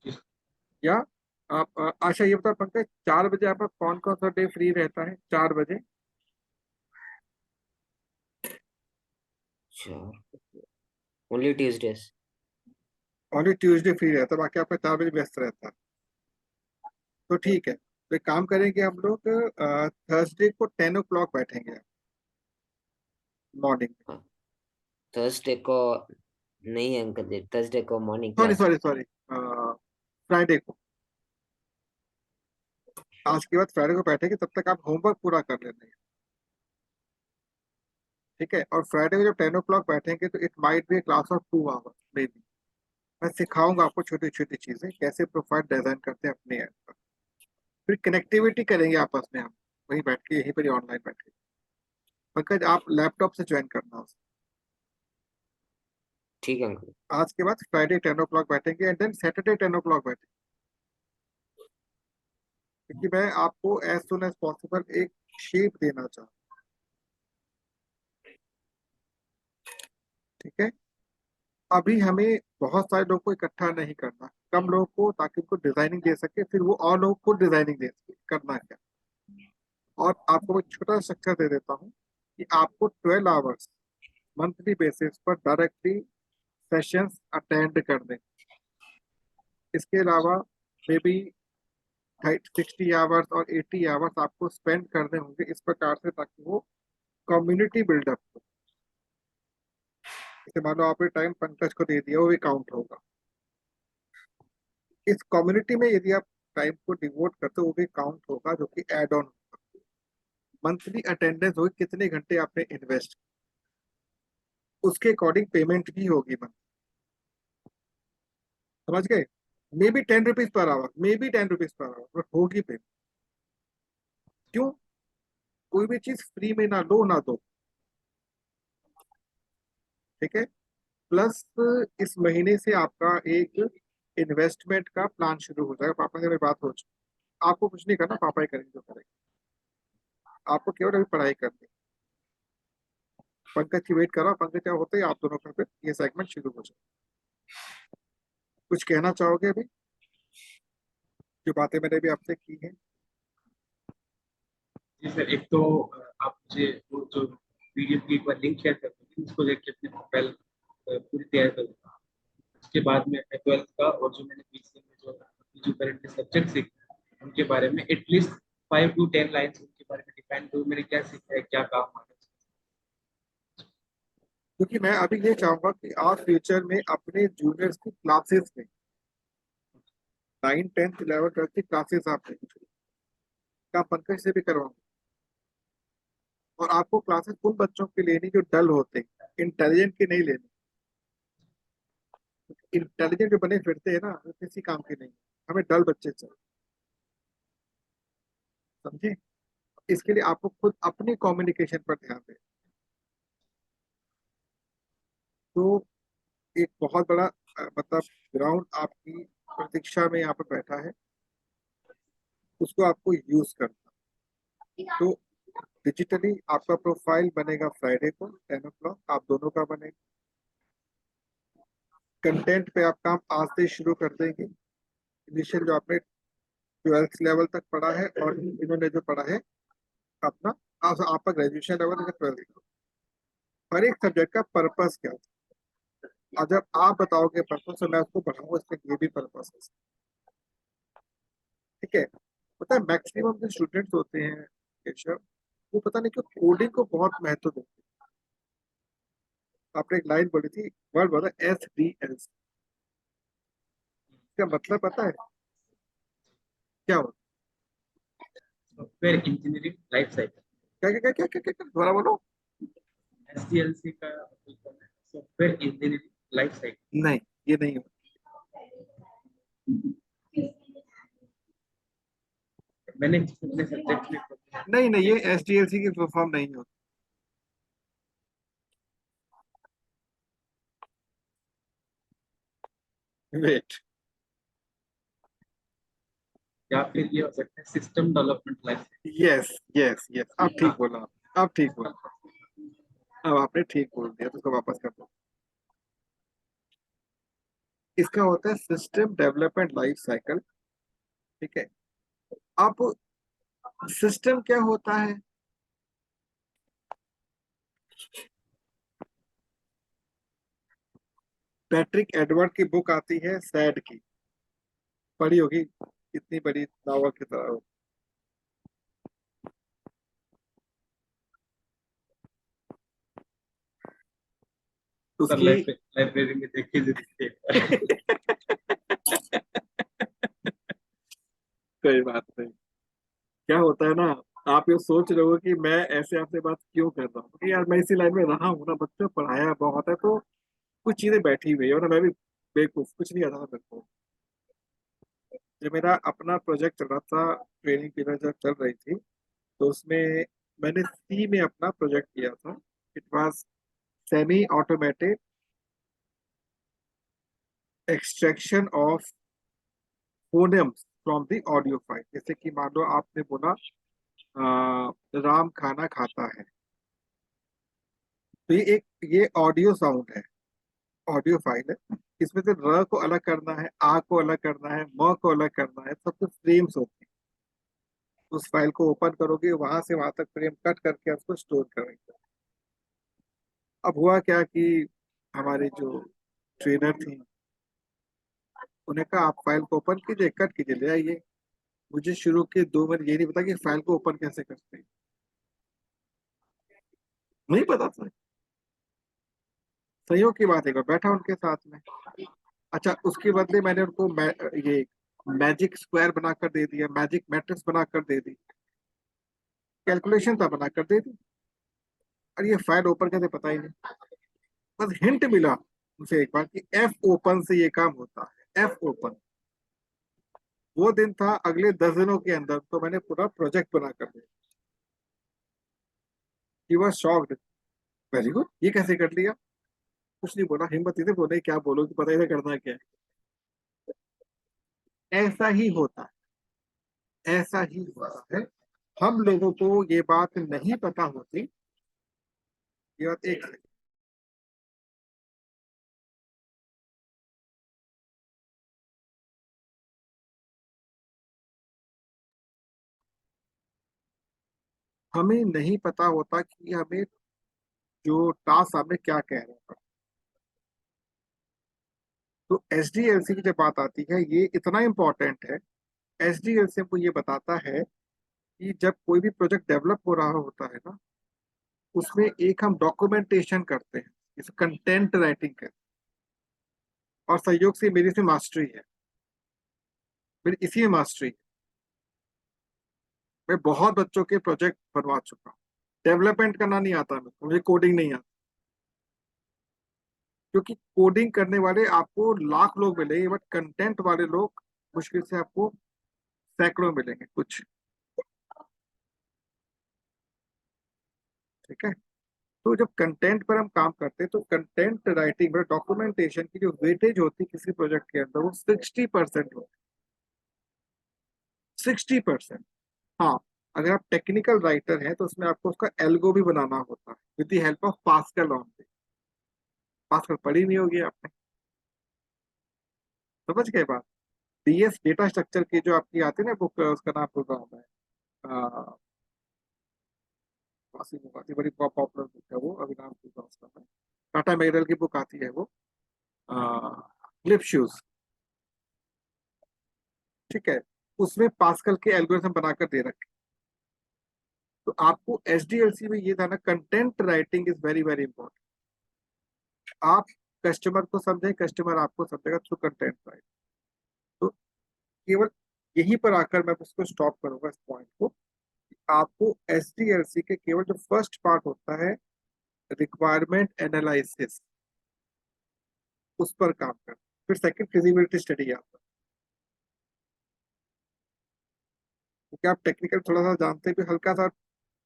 Speaker 2: जी।
Speaker 1: या आप अच्छा ये बताओ पंकज, 4 बजे आपका कौन कौन सा डे फ्री रहता है 4 बजे?
Speaker 3: Sure. Only Tuesdays.
Speaker 1: Only Tuesday free रहता है, बाकी आपका 4 बजे व्यस्त रहता है। तो ठीक है, तो एक काम करेंगे हम लोग, थर्सडे को 10 o'clock बैठेंगे मॉर्निंग में।
Speaker 3: हाँ थर्सडे को नहीं अंकल जी, थर्सडे को morning
Speaker 1: sorry
Speaker 3: class.
Speaker 1: Sorry sorry, Friday को। आज के बाद फ्राइडे को बैठेंगे, तब तक आप होमवर्क पूरा कर लेना। ठीक है, और फ्राइडे को जब 10 o'clock बैठेंगे तो it might be class of 2 hours may be. मैं सिखाऊंगा आपको छोटी छोटी चीजें, कैसे प्रोफाइल डिजाइन करते हैं अपने ऐप पर। फिर कनेक्टिविटी करेंगे आपस में हम, वहीं बैठ के, यहीं पर ही ऑनलाइन बैठ के। पंकज आप लैपटॉप से ज्वाइन करना उसे।
Speaker 3: ठीक है अंकल।
Speaker 1: आज के बाद फ्राइडे 10 o'clock बैठेंगे, एंड देन सैटरडे 10 o'clock बैठेंगे। क्योंकि मैं आपको एज सुन एज पॉसिबल एक शेप देना चाहूँ। ठीक है, अभी हमें बहुत सारे लोगों को इकट्ठा नहीं करना, कम लोगों को, ताकि उनको डिजाइनिंग दे सके, फिर वो और लोगों को डिजाइनिंग दे सके करना क्या। और आपको मैं छोटा स्ट्रक्चर दे देता हूँ कि आपको 12 आवर्स मंथली बेसिस पर डायरेक्टली सेशंस अटेंड करने। इसके अलावा मे बी 60 आवर्स और 80 आवर्स आपको स्पेंड करने होंगे इस प्रकार से, ताकि वो कम्युनिटी बिल्डअप हो। जैसे मान लो आपने टाइम पंकज को दे दिया, वो भी काउंट होगा। इस कम्युनिटी में यदि आप टाइम को डिवोट करते हो, वो भी काउंट होगा, जो कि एड ऑन। मंथली अटेंडेंस होगी, कितने घंटे आपने इन्वेस्ट, उसके अकॉर्डिंग पेमेंट भी होगी मंथ। समझ गए? May be 10 rupees per hour, may be 10 rupees per hour, but होगी पेमेंट। क्यों? कोई भी चीज फ्री में ना लो ना दो। ठीक है, प्लस इस महीने से आपका एक इन्वेस्टमेंट का प्लान शुरू हो जाएगा। पापा से मेरी बात हो चुकी, आपको कुछ नहीं करना, पापा ही करेंगे जो करेंगे, आपको केवल अभी पढ़ाई करनी है। पंकज की वेट करो, पंकज क्या होते ही आप दोनों का फिर ये सेगमेंट शुरू हो जाए। कुछ कहना चाहोगे अभी, जो बातें मैंने भी आपसे की हैं?
Speaker 2: जी सर, एक तो आप मुझे वो जो वीडियो की एक बार लिंक शेयर कर दीजिए, उसको देख के अपनी प्रोफाइल पूरी तैयार करूँगा। उसके बाद में मैं 12th का और जो मैंने बीसीए में जो करंट सब्जेक्ट सीखे उनके बारे में एटलीस्ट 5 to 10 लाइन्स उनके बारे में डिफाइन करूँ, मैंने क्या सीखा है, क्या काम आना
Speaker 1: क्योंकि मैं अभी ये चाहूंगा कि आप फ्यूचर में अपने जूनियर्स की क्लासेस में 9, 10, 11, 12 की क्लासेस आप लेंगे, क्या पंकज से भी करवाऊंगा। और आपको क्लासेस उन बच्चों की लेनी जो डल होते हैं, इंटेलिजेंट की नहीं लेनी। इंटेलिजेंट जो बने फिरते हैं ना, वो किसी काम के नहीं, हमें डल बच्चे चाहिए, समझे। इसके लिए आपको खुद अपनी कम्युनिकेशन पर ध्यान दें। तो एक बहुत बड़ा मतलब ग्राउंड आपकी प्रतीक्षा में यहाँ पर बैठा है, उसको आपको यूज करना। तो डिजिटली आपका प्रोफाइल बनेगा फ्राइडे को 10 o'clock, आप दोनों का बनेगा। कंटेंट पे आप काम आज से शुरू कर देंगे। इनिशियल जो आपने 12th लेवल तक पढ़ा है और इन्होंने जो पढ़ा है अपना, आपका ग्रेजुएशन लेवल है 12th। हर एक सब्जेक्ट का पर्पस क्या था, और जब आप बताओगे पर्पस तो मैं उसको बढ़ाऊंगा, इसमें ये भी पर्पस है, ठीक है। पता है मैक्सिमम जो स्टूडेंट्स होते हैं केशव, वो पता नहीं क्यों कोडिंग को बहुत महत्व देते हैं। आपने एक लाइन बोली थी, वर्ड बोला SDLC, क्या मतलब पता है क्या होता
Speaker 2: सॉफ्टवेयर इंजीनियरिंग लाइफ साइकिल।
Speaker 1: है? क्या दोबारा बोलो।
Speaker 2: एसडीएलसी का सॉफ्टवेयर इंजीनियरिंग लाइफ साइकिल।
Speaker 1: नहीं, ये नहीं होता।
Speaker 2: मैंने अपने सब्जेक्ट में
Speaker 1: नहीं नहीं, ये SDLC की फुल फॉर्म नहीं होती। वेट,
Speaker 2: या फिर ये हो सकता है system development life
Speaker 1: yes yes yes, अब ठीक
Speaker 2: साइकिल।
Speaker 1: बोला, अब ठीक बोला, अब आपने ठीक बोल दिया, तो उसको वापस कर दो। इसका होता है सिस्टम डेवलपमेंट लाइफ साइकिल, ठीक है। अब सिस्टम क्या होता है? पैट्रिक एडवर्ड की बुक आती है सैड की, पढ़ी होगी, इतनी बड़ी नावल की तरह हो।
Speaker 2: सर
Speaker 1: उसकी
Speaker 2: लाइब्रेरी में देखिए जो दिखते हैं।
Speaker 1: कोई बात नहीं। क्या होता है ना, आप ये सोच रहे हो कि मैं ऐसे आपसे बात क्यों कर रहा हूँ, क्योंकि यार मैं इसी लाइन में रहा हूँ ना, बच्चों को पढ़ाया बहुत है, तो कुछ चीजें बैठी हुई है, वरना मैं भी बेवकूफ, कुछ नहीं आता था मेरे को। जब मेरा अपना प्रोजेक्ट चल रहा था, ट्रेनिंग पीरियड जब चल रही थी, तो उसमें मैंने सी में अपना प्रोजेक्ट किया था। It was semi automated extraction of phonemes from the audio file. जैसे कि मान लो आपने बोला राम खाना खाता है, तो ये ऑडियो साउंड है, ऑडियो फाइल है। इसमें से र को अलग करना है, आ को अलग करना है, म को अलग करना है, सब कुछ फ्रेम्स होते हैं। उस फाइल को ओपन करोगे, वहां से वहां तक फ्रेम कट करके उसको स्टोर करेंगे। अब हुआ क्या कि हमारे जो ट्रेनर थी, उन्हें कहा आप फाइल को ओपन कीजिए, कट कीजिए, ले आइए। मुझे शुरू के 2 मिनट ये नहीं पता कि फाइल को ओपन कैसे करते हैं, नहीं पता था। संयोग की बात है, मैं बैठा उनके साथ में। अच्छा, उसके बदले मैंने उनको ये मैजिक स्क्वायर बनाकर दे दिया, मैजिक मैट्रिक्स बनाकर दे दी, कैलकुलेशन था बनाकर दे दी। और ये फाइल ओपन कैसे पता ही नहीं, बस हिंट मिला मुझे एक बार कि एफ ओपन से ये काम होता है, एफ ओपन। वो दिन था, अगले 10 दिनों के अंदर तो मैंने पूरा प्रोजेक्ट बना कर दिया। He was shocked, very good, ये कैसे कर लिया? कुछ नहीं बोला, हिम्मत ही नहीं बोले क्या बोलो कि पता ही नहीं करना क्या है। ऐसा ही होता है, ऐसा ही होता है। हम लोगों को ये बात नहीं पता होती। ये बात एक हमें नहीं पता होता कि हमें जो टास्क हमें क्या कह रहे हैं। तो एसडीएलसी की जब बात आती है, ये इतना इंपॉर्टेंट है। एसडीएलसी हमको ये बताता है कि जब कोई भी प्रोजेक्ट डेवलप हो रहा होता है ना, उसमें एक हम डॉक्यूमेंटेशन करते हैं, इसे कंटेंट राइटिंग करते हैं। और सहयोग से मेरी इसमें मास्टरी है, मेरी इसी में मास्टरी है। मैं बहुत बच्चों के प्रोजेक्ट बनवा चुका हूँ। डेवलपमेंट करना नहीं आता मुझे कोडिंग नहीं आता, क्योंकि कोडिंग करने वाले आपको लाख लोग मिलेंगे, बट कंटेंट वाले लोग मुश्किल से आपको सैकड़ों मिलेंगे कुछ। ठीक है। तो जब कंटेंट पर हम काम करते हैं, तो कंटेंट राइटिंग और डॉक्यूमेंटेशन की जो वेटेज होती है किसी प्रोजेक्ट के अंदर, वो 60% होती है। 60%। हाँ, अगर आप टेक्निकल राइटर हैं तो उसमें आपको उसका एल्गो भी बनाना होता है with the help of pascal on. Pascal पढ़ी नहीं होगी आपने, समझ गए बात। डीएस डेटा स्ट्रक्चर की जो आपकी आती है ना बुक, उसका नाम भूल रहा हूँ मैं। वासी बुक आती है, बड़ी पॉपुलर बुक है वो, अभी नाम भूल रहा हूँ उसका मैं। टाटा मैगरल की बुक आती है वो, क्लिप शूज। ठीक है। उसमें पास्कल के एल्गोरिथम बनाकर दे रखे। तो आपको एसडीएलसी में ये था ना, content writing is very very important. आप कस्टमर को समझें, कस्टमर आपको समझेगा थ्रू कंटेंट राइटिंग। तो केवल यहीं पर आकर मैं उसको स्टॉप करूंगा इस पॉइंट को। आपको एसडीएलसी के केवल जो फर्स्ट पार्ट होता है, रिक्वायरमेंट एनालिसिस, उस पर काम कर। फिर सेकंड फिजिबिलिटी स्टडी आता है, क्योंकि आप टेक्निकल थोड़ा सा जानते भी, हल्का सा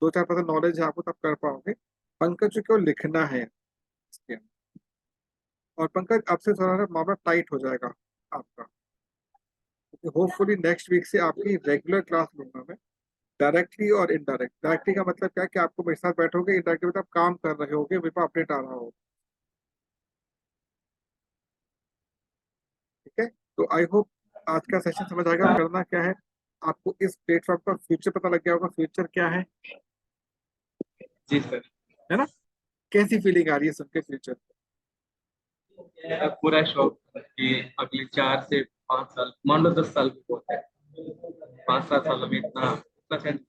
Speaker 1: 2-4% नॉलेज है आपको, तब कर पाओगे। पंकज को लिखना है इसके अंदर। और पंकज आपसे थोड़ा सा मामला टाइट हो जाएगा आपका, क्योंकि होपफुली नेक्स्ट वीक से आपकी रेगुलर क्लास लूंगा मैं, डायरेक्टली और इनडायरेक्ट। डायरेक्टली का मतलब क्या है कि आपको मेरे साथ बैठोगे, इनडायरेक्टली मतलब आप काम कर रहे होगे, मेरे पास अपडेट आ रहा होगा। ठीक है। तो आई होप आज का सेशन समझ आएगा करना क्या है। आपको इस प्लेटफॉर्म का फ्यूचर पता लग गया होगा, फ्यूचर क्या
Speaker 2: जी सर।
Speaker 1: है ना। कैसी फीलिंग आ रही है सुन के फ्यूचर।
Speaker 2: मेरा पूरा शौक था कि अगले 4 से 5 साल, मान लो 10 साल की बहुत है, 5-7 सालों में इतना इतना शायद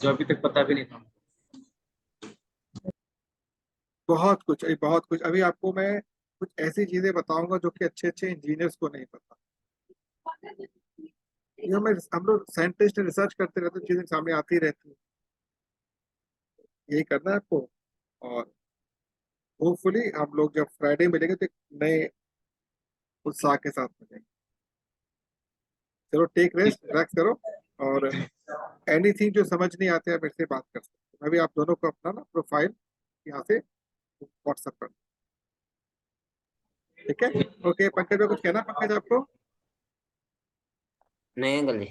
Speaker 2: जो अभी तक पता भी नहीं था।
Speaker 1: बहुत कुछ, अभी बहुत कुछ, अभी आपको मैं कुछ ऐसी चीजें बताऊंगा जो कि अच्छे अच्छे इंजीनियर्स को नहीं पता। ये हम लोग साइंटिस्ट रिसर्च करते रहते हैं, चीजें सामने आती रहती है। यही करना है आपको। और होपफुली हम लोग जब फ्राइडे मिलेंगे तो एक नए उत्साह के साथ मिलेंगे। चलो, टेक
Speaker 2: जी
Speaker 1: रेस्ट,
Speaker 2: सर।
Speaker 1: रिलैक्स करो। और एनीथिंग जो समझ नहीं आते हैं मेरे से बात कर सकते हैं। मैं भी आप दोनों को अपना ना प्रोफाइल यहाँ से व्हाट्सअप कर। ठीक है। ओके पंकज में कुछ कहना, पंकज आपको।
Speaker 3: नहीं अंकल जी।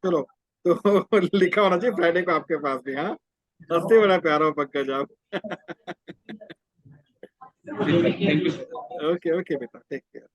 Speaker 1: चलो, तो लिखा होना चाहिए फ्राइडे को आपके पास भी। हाँ, हंसते बड़ा प्यारा हो पंकज आप।
Speaker 2: जी sir, thank you sir.
Speaker 1: Okay okay बेटा, टेक केयर।